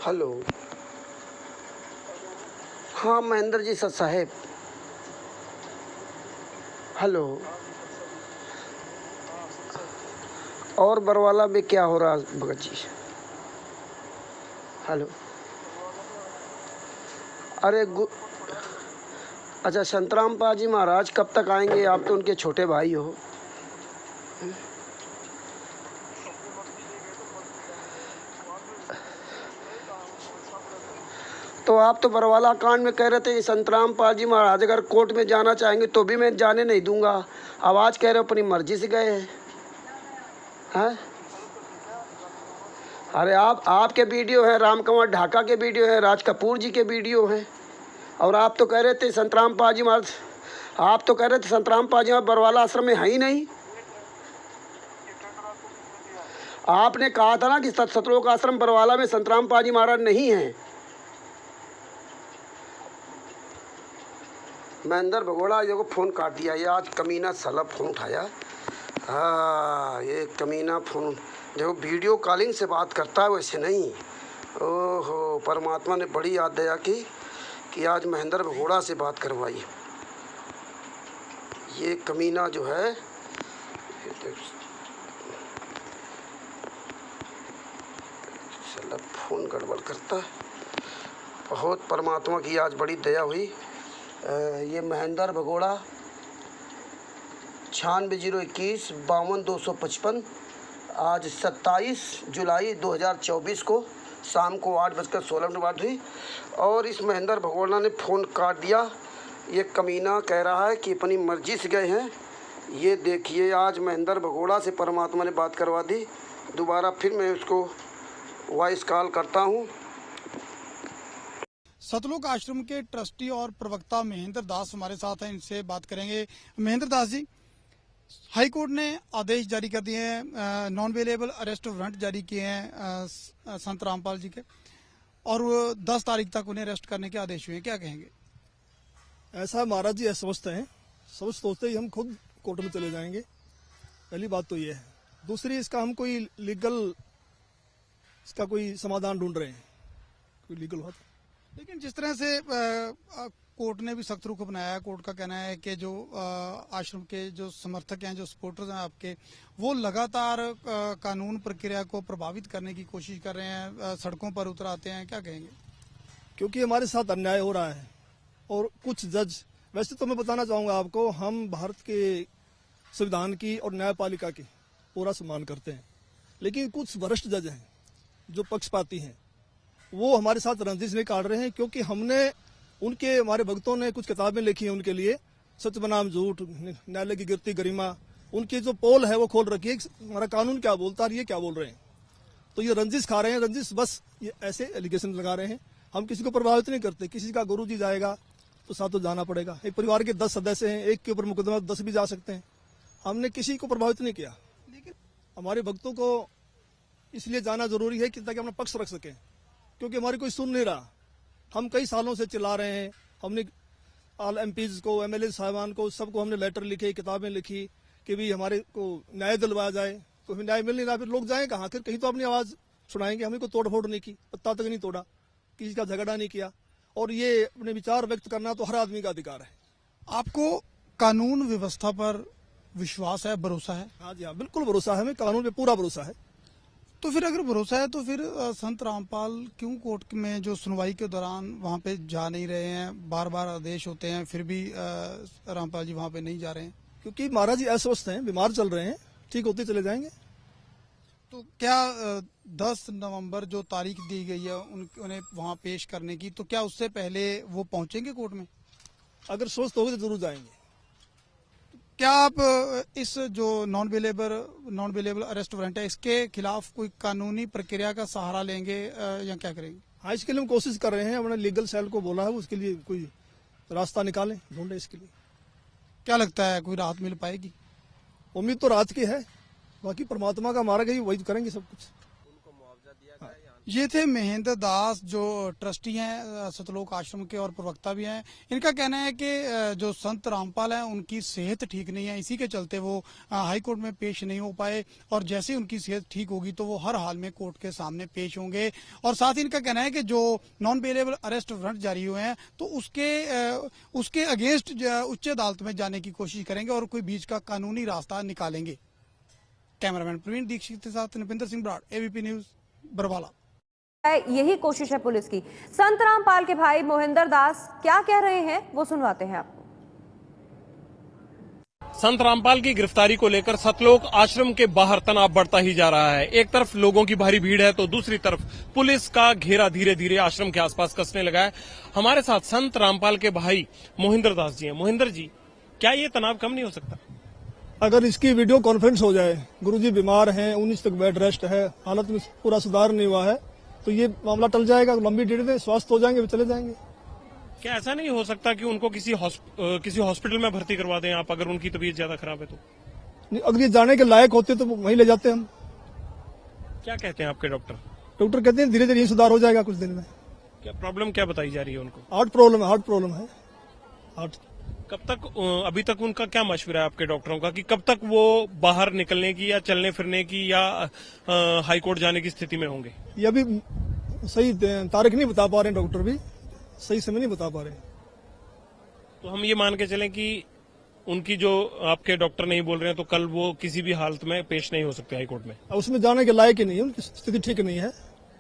Hello. हाँ Mahendra ji sir साहेब। Hello. और बरवाला में क्या हो रहा भगत जी? हेलो। अरे अच्छा संतराम पाजी महाराज कब तक आएंगे? आप तो उनके छोटे भाई हो। तो आप तो बरवाला कांड में कह रहे थे संतराम पाजी महाराज अगर कोर्ट में जाना चाहेंगे तो भी मैं जाने नहीं दूंगा। अब आज कह रहे हो अपनी मर्जी से गए हैं। अरे आपके वीडियो है, राम कंवर ढाका के वीडियो है, राज कपूर जी के वीडियो हैं। और आप तो कह रहे थे संतराम पाजी महाराज, आप तो कह रहे थे संतराम पाजी महाराज बरवाला आश्रम में है ही नहीं। आपने कहा था ना कि सतलोक आश्रम बरवाला में संतराम पाजी महाराज नहीं हैं। महेंद्र भगोड़ा ये को फ़ोन काट दिया। ये आज कमीना साला फ़ोन उठाया। हाँ ये कमीना फ़ोन देखो वीडियो कॉलिंग से बात करता है वैसे नहीं। ओहो परमात्मा ने बड़ी याद दया की कि आज महेंद्र भगोड़ा से बात करवाई। ये कमीना जो है साला फ़ोन गड़बड़ करता है। बहुत परमात्मा की आज बड़ी दया हुई। ये महेंद्र भगोड़ा 96 021 52 255 आज 27 जुलाई 2024 को शाम को 8:16 बात हुई और इस महेंद्र भगोड़ा ने फ़ोन काट दिया। ये कमीना कह रहा है कि अपनी मर्जी से गए हैं। ये देखिए आज महेंद्र भगोड़ा से परमात्मा ने बात करवा दी। दोबारा फिर मैं उसको वॉइस कॉल करता हूँ। सतलोक आश्रम के ट्रस्टी और प्रवक्ता महेंद्र दास हमारे साथ हैं, इनसे बात करेंगे। महेंद्र दास जी, हाई कोर्ट ने आदेश जारी कर दिए हैं, नॉन अवेलेबल अरेस्ट वारंट जारी किए हैं संत रामपाल जी के और 10 तारीख तक उन्हें अरेस्ट करने के आदेश हुए हैं, क्या कहेंगे? ऐसा महाराज जी समझते हैं, सोचते ही हम खुद कोर्ट में चले जाएंगे। पहली बात तो ये है। दूसरी इसका हम कोई लीगल इसका कोई समाधान ढूंढ रहे हैं, कोई लीगल हो। लेकिन जिस तरह से कोर्ट ने भी सख्त रुख अपनाया, कोर्ट का कहना है कि जो आश्रम के जो समर्थक हैं, जो सपोर्टर्स हैं आपके, वो लगातार कानून प्रक्रिया को प्रभावित करने की कोशिश कर रहे हैं, सड़कों पर उतर आते हैं, क्या कहेंगे? क्योंकि हमारे साथ अन्याय हो रहा है और कुछ जज, वैसे तो मैं बताना चाहूंगा आपको, हम भारत के संविधान की और न्यायपालिका की पूरा सम्मान करते हैं, लेकिन कुछ वरिष्ठ जज हैं जो पक्षपाती हैं, वो हमारे साथ रंजिश में काट रहे हैं। क्योंकि हमने उनके, हमारे भक्तों ने कुछ किताबें लिखी हैं उनके लिए, सच बनाम झूठ, न्यायालय की गिरती गरिमा, उनकी जो पोल है वो खोल रखी है, हमारा कानून क्या बोलता है, ये क्या बोल रहे हैं। तो ये रंजिश खा रहे हैं, रंजिश बस ये ऐसे एलिगेशन लगा रहे हैं। हम किसी को प्रभावित नहीं करते। किसी का गुरु जी जाएगा तो साथ तो जाना पड़ेगा। एक परिवार के 10 सदस्य हैं, एक के ऊपर मुकदमा 10 भी जा सकते हैं। हमने किसी को प्रभावित नहीं किया, लेकिन हमारे भक्तों को इसलिए जाना जरूरी है कि ताकि अपना पक्ष रख सकें, क्योंकि हमारी कोई सुन नहीं रहा। हम कई सालों से चिल्ला रहे हैं। हमने ऑल एमपीज को, एमएलए साहिबान को, सबको हमने लेटर लिखे, किताबें लिखी कि भी हमारे को न्याय दिलवाया जाए। तो फिर न्याय मिल नहीं रहा, फिर लोग जाएं कहाँ? फिर कहीं तो अपनी आवाज सुनाएंगे। हमें कोई तोड़ फोड़ नहीं की, पत्ता तक नहीं तोड़ा, किसी का झगड़ा नहीं किया। और ये अपने विचार व्यक्त करना तो हर आदमी का अधिकार है। आपको कानून व्यवस्था पर विश्वास है, भरोसा है? हाँ जी हाँ, बिल्कुल भरोसा है, हमें कानून पे पूरा भरोसा है। तो फिर अगर भरोसा है तो फिर संत रामपाल क्यों कोर्ट में जो सुनवाई के दौरान वहां पे जा नहीं रहे हैं? बार बार आदेश होते हैं फिर भी रामपाल जी वहां पे नहीं जा रहे हैं, क्योंकि महाराज जी अस्वस्थ हैं, बीमार चल रहे हैं, ठीक होते चले जाएंगे। तो क्या 10 नवंबर जो तारीख दी गई है उन्हें वहां पेश करने की, तो क्या उससे पहले वो पहुंचेंगे कोर्ट में? अगर स्वस्थ होंगे तो जरूर जाएंगे। क्या आप इस जो नॉन अवेलेबल अरेस्ट वारंट है, इसके खिलाफ कोई कानूनी प्रक्रिया का सहारा लेंगे या क्या करेंगे? हाँ, इसके लिए हम कोशिश कर रहे हैं। हमने लीगल सेल को बोला है उसके लिए कोई रास्ता निकालें, ढूंढे इसके लिए। क्या लगता है कोई राहत मिल पाएगी? उम्मीद तो रात की है, बाकी परमात्मा का मार्ग है, वही करेंगे सब कुछ। उनको मुआवजा दिया गया या ये थे महेंद्र दास, जो ट्रस्टी हैं सतलोक आश्रम के और प्रवक्ता भी हैं। इनका कहना है कि जो संत रामपाल हैं उनकी सेहत ठीक नहीं है, इसी के चलते वो हाई कोर्ट में पेश नहीं हो पाए, और जैसे ही उनकी सेहत ठीक होगी तो वो हर हाल में कोर्ट के सामने पेश होंगे। और साथ ही इनका कहना है कि जो नॉन बेलेबल अरेस्ट वारंट जारी हुए हैं तो उसके अगेंस्ट उच्च अदालत में जाने की कोशिश करेंगे और कोई बीच का कानूनी रास्ता निकालेंगे। कैमरामैन प्रवीण दीक्षित के साथ निपिंदर सिंह ब्राड, एबीपी न्यूज, बरवाला। यही कोशिश है पुलिस की। संत रामपाल के भाई मोहिंदर दास क्या कह रहे हैं वो सुनवाते हैं आपको। संत रामपाल की गिरफ्तारी को लेकर सतलोक आश्रम के बाहर तनाव बढ़ता ही जा रहा है। एक तरफ लोगों की भारी भीड़ है तो दूसरी तरफ पुलिस का घेरा धीरे धीरे आश्रम के आसपास कसने लगा है। हमारे साथ संत रामपाल के भाई मोहिंदर दास जी हैं। मोहिंदर जी, क्या ये तनाव कम नहीं हो सकता? अगर इसकी वीडियो कॉन्फ्रेंस हो जाए, गुरुजी बीमार हैं, 19 तक बेड रेस्ट है, हालत में पूरा सुधार नहीं हुआ है, तो ये मामला टल जाएगा। लंबी डेट में स्वस्थ हो जाएंगे, चले जाएंगे। क्या ऐसा नहीं हो सकता कि उनको किसी हॉस्पिटल में भर्ती करवा दें आप, अगर उनकी तबीयत ज्यादा खराब है तो? अगर ये जाने के लायक होते तो वहीं ले जाते हम। क्या कहते हैं आपके डॉक्टर? डॉक्टर कहते हैं धीरे धीरे सुधार हो जाएगा कुछ दिन में। क्या प्रॉब्लम क्या बताई जा रही है उनको? हार्ट प्रॉब्लम है। हार्ट। कब तक, अभी तक उनका क्या मशवरा है आपके डॉक्टरों का कि कब तक वो बाहर निकलने की या चलने फिरने की या हाई कोर्ट जाने की स्थिति में होंगे? ये अभी सही तारीख नहीं बता पा रहे, डॉक्टर भी सही समय नहीं बता पा रहे। तो हम ये मान के चलें कि उनकी जो आपके डॉक्टर नहीं बोल रहे हैं तो कल वो किसी भी हालत में पेश नहीं हो सकते हाई कोर्ट में? उसमें जाने के लायक ही नहीं है, उनकी स्थिति ठीक नहीं है।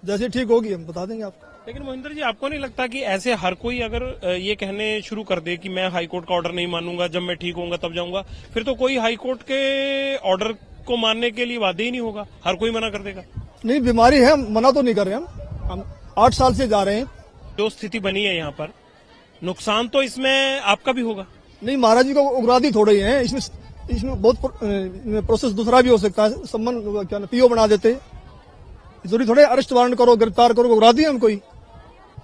जैसे ठीक होगी हम बता देंगे आपको। लेकिन मोहिंदर जी, आपको नहीं लगता कि ऐसे हर कोई अगर ये कहने शुरू कर दे कि मैं हाई कोर्ट का ऑर्डर नहीं मानूंगा, जब मैं ठीक होऊंगा तब जाऊंगा, फिर तो कोई हाई कोर्ट के ऑर्डर को मानने के लिए बाध्य ही नहीं होगा, हर कोई मना कर देगा? नहीं, बीमारी है, मना तो नहीं कर रहे हम 8 साल से जा रहे हैं। जो स्थिति बनी है यहाँ पर, नुकसान तो इसमें आपका भी होगा। नहीं, महाराज जी को उग्रादी थोड़े ही है, इसमें बहुत प्रोसेस दूसरा भी हो सकता है। संबंध क्या पीओ बना देते, जरूरी थोड़े अरेस्ट वारंट करो, गिरफ्तार करो, उग्रादी हम कोई।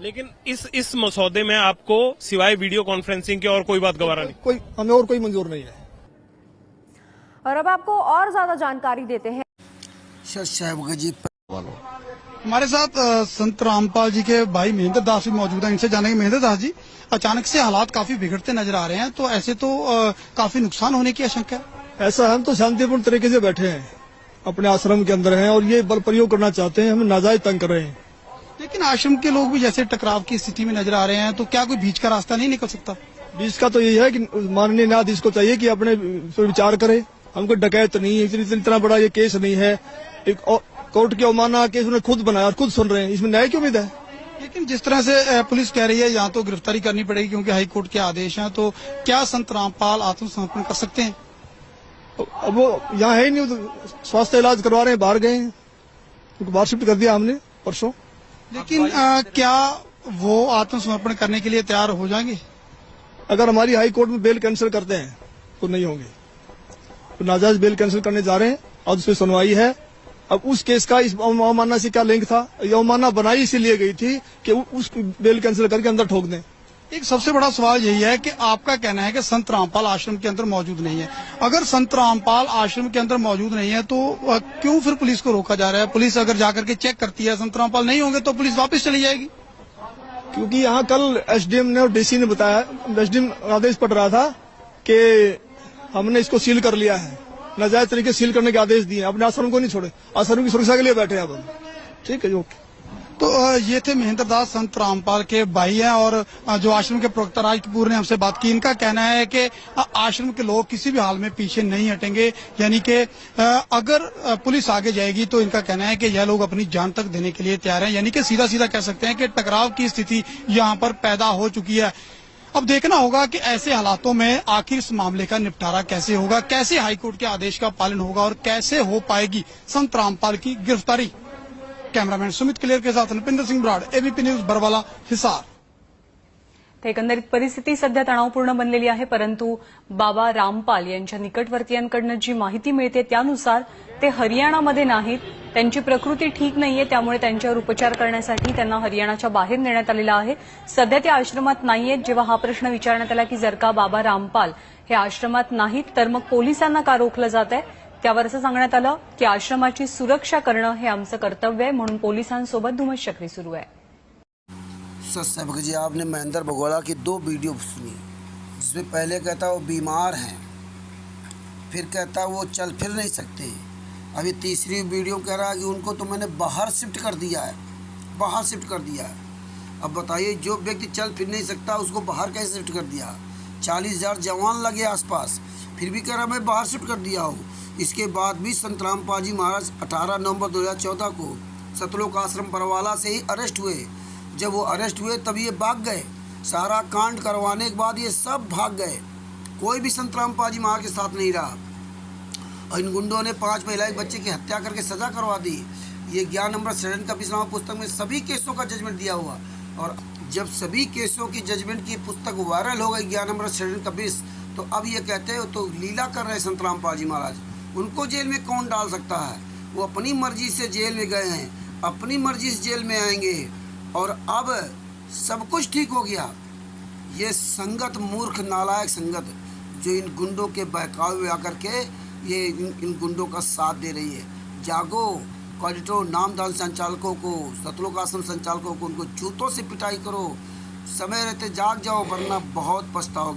लेकिन इस मसौदे में आपको सिवाय वीडियो कॉन्फ्रेंसिंग के और कोई बात गवारा नहीं? हमें और कोई मंजूर नहीं है। और अब आपको और ज्यादा जानकारी देते हैं। हमारे साथ संत रामपाल जी के भाई महेंद्र दास भी मौजूद हैं, इनसे जानेंगे। महेंद्र दास जी, अचानक से हालात काफी बिगड़ते नजर आ रहे हैं, तो ऐसे तो काफी नुकसान होने की आशंका है। ऐसा, हम तो शांतिपूर्ण तरीके से बैठे हैं, अपने आश्रम के अंदर हैं और ये बल प्रयोग करना चाहते हैं, हमें नाजायज तंग कर रहे हैं। लेकिन आश्रम के लोग भी जैसे टकराव की स्थिति में नजर आ रहे हैं, तो क्या कोई बीच का रास्ता नहीं निकल सकता? बीच का तो यही है कि माननीय न्यायाधीश को चाहिए कि अपने पर विचार करे। हमको डकैत नहीं है, इतना बड़ा ये केस नहीं है, एक कोर्ट की अवमानना केस उन्होंने खुद बनाया और खुद सुन रहे हैं, इसमें न्याय की उम्मीद है। लेकिन जिस तरह से पुलिस कह रही है यहाँ तो गिरफ्तारी करनी पड़ेगी क्योंकि हाई कोर्ट के आदेश हैं, तो क्या संत रामपाल आत्मसमर्पण कर सकते हैं? अब वो यहाँ है ही नहीं, तो स्वास्थ्य इलाज करवा रहे हैं, बाहर गए हैं, उनको बाहर शिफ्ट कर दिया हमने परसों। लेकिन क्या वो आत्मसमर्पण करने के लिए तैयार हो जाएंगे? अगर हमारी हाई कोर्ट में बेल कैंसिल करते हैं तो नहीं होंगे, तो नाजायज बेल कैंसिल करने जा रहे हैं और उस पर सुनवाई है। अब उस केस का इस अवमानना से क्या लिंक था? ये अवमानना बनाई इसीलिए गई थी कि उस बेल कैंसिल करके अंदर ठोक दें। एक सबसे बड़ा सवाल यही है कि आपका कहना है कि संत रामपाल आश्रम के अंदर मौजूद नहीं है। अगर संत रामपाल आश्रम के अंदर मौजूद नहीं है तो क्यों फिर पुलिस को रोका जा रहा है? पुलिस अगर जाकर के चेक करती है संत रामपाल नहीं होंगे तो पुलिस वापस चली जाएगी। क्योंकि यहाँ कल एसडीएम ने और डीसी ने बताया, एसडीएम आदेश पड़ रहा था कि हमने इसको सील कर लिया है, नाजायज तरीके सील करने के आदेश दिए, अपने आश्रम को नहीं छोड़े, आश्रम की सुरक्षा के लिए बैठे हैं अब। ठीक है, ओके। तो ये थे महेंद्र दास, संत रामपाल के भाई हैं और जो आश्रम के प्रवक्ता राज कपूर ने हमसे बात की। इनका कहना है कि आश्रम के लोग किसी भी हाल में पीछे नहीं हटेंगे, यानी कि अगर पुलिस आगे जाएगी तो इनका कहना है कि यह लोग अपनी जान तक देने के लिए तैयार हैं। यानी कि सीधा सीधा कह सकते हैं कि टकराव की स्थिति यहाँ पर पैदा हो चुकी है। अब देखना होगा कि ऐसे हालातों में आखिर इस मामले का निपटारा कैसे होगा, कैसे हाईकोर्ट के आदेश का पालन होगा और कैसे हो पाएगी संत रामपाल की गिरफ्तारी। कॅमेरामॅन सुमित क्लियर के साथ निपिंदर सिंह ब्राड, एबीपी न्यूज, बरवाला, हिसार। एकंदरीत परिस्थिती सध्या तणावपूर्ण बनलेली आहे, परंतु बाबा रामपाल यांच्या निकटवर्तीयांकडून जी माहिती मिळते त्यानुसार ते हरियाणामध्ये नाहीत, त्यांची प्रकृती ठीक नाहीये, त्यामुळे त्यांच्यावर उपचार करण्यासाठी त्यांना हरियाणाच्या बाहेर नेण्यात आलेलं आहे। सध्या ते आश्रमात नाहीयेत। जेव्हा हा प्रश्न विचारण्यात आला की जर का बाबा रामपाल हे आश्रमात नाहीत तर मग पोलिसांना का रोखलं जात आहे, त्यावर असं सांगण्यात आलं की आश्रमाची सुरक्षा करणं हे आमचं कर्तव्य आहे, म्हणून पोलिसांसोबत धुमश्चक्री सुरू आहे. सच है भगत जी, आपने महेंद्र भगोड़ा की 2 वीडियो सुनी, जिसमें पहले कहता वो बीमार हैं, फिर कहता वो चल फिर नहीं सकते. अभी तीसरी वीडियो कह रहा है कि उनको तो मैंने बाहर शिफ्ट कर दिया है, बाहर शिफ्ट कर दिया है. अब बताइए, जो व्यक्ति चल फिर नहीं सकता उसको बाहर कैसे शिफ्ट कर दिया? 40,000 जवान लगे आसपास, फिर भी कह रहा मैं बाहर शिफ्ट कर दिया हूँ. इसके बाद भी संत रामपाल जी महाराज 18 नवंबर 2014 को सतलोक आश्रम परवाला से ही अरेस्ट हुए. जब वो अरेस्ट हुए तब ये भाग गए. सारा कांड करवाने के बाद ये सब भाग गए. कोई भी संत रामपाल जी महाराज के साथ नहीं रहा. और इन गुंडों ने 5 महिला एक बच्चे की हत्या करके सजा करवा दी. ये 11 नंबर षड्यंत्र का पिछला पुस्तक में सभी केसों का जजमेंट दिया हुआ. और जब सभी केसों की जजमेंट की पुस्तक वायरल हो गई 11 नंबर षड्यंत्र का विष, तो अब ये कहते हो तो लीला कर रहे संत रामपाल जी महाराज. उनको जेल में कौन डाल सकता है? वो अपनी मर्जी से जेल में गए हैं, अपनी मर्जी से जेल में आएंगे. और अब सब कुछ ठीक हो गया. ये संगत, मूर्ख नालायक संगत, जो इन गुंडों के बहकावे में आकर के ये इन गुंडों का साथ दे रही है. जागो, कॉरिडोर नामदान संचालकों को, सतलोक आश्रम संचालकों को, उनको जूतों से पिटाई करो. समय रहते जाग जाओ, वरना बहुत पछताओगे.